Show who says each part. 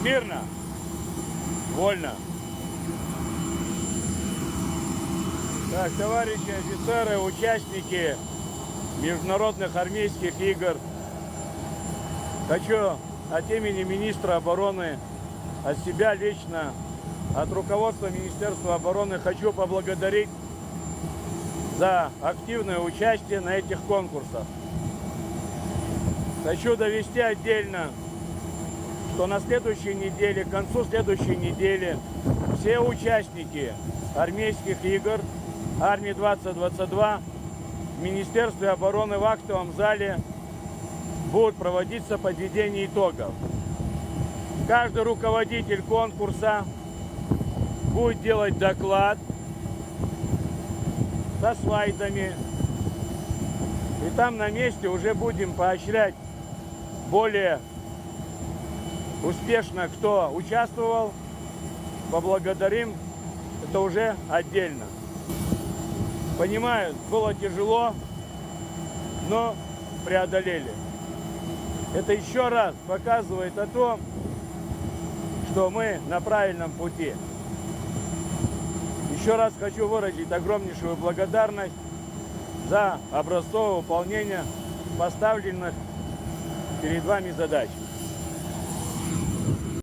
Speaker 1: Смирно. Вольно. Так, товарищи офицеры, участники международных армейских игр, хочу от имени министра обороны, от себя лично, от руководства Министерства обороны хочу поблагодарить за активное участие на этих конкурсах. Хочу довести отдельно, что на следующей неделе, к концу следующей недели, все участники армейских игр Армии-2022 в Министерстве обороны в актовом зале будут проводиться подведение итогов. Каждый руководитель конкурса будет делать доклад со слайдами. И там на месте уже будем поощрять более успешно, кто участвовал. Поблагодарим. Это уже отдельно. Понимаю, было тяжело, но преодолели. Это еще раз показывает о том, что мы на правильном пути. Еще раз хочу выразить огромнейшую благодарность за образцовое выполнение поставленных перед вами задач.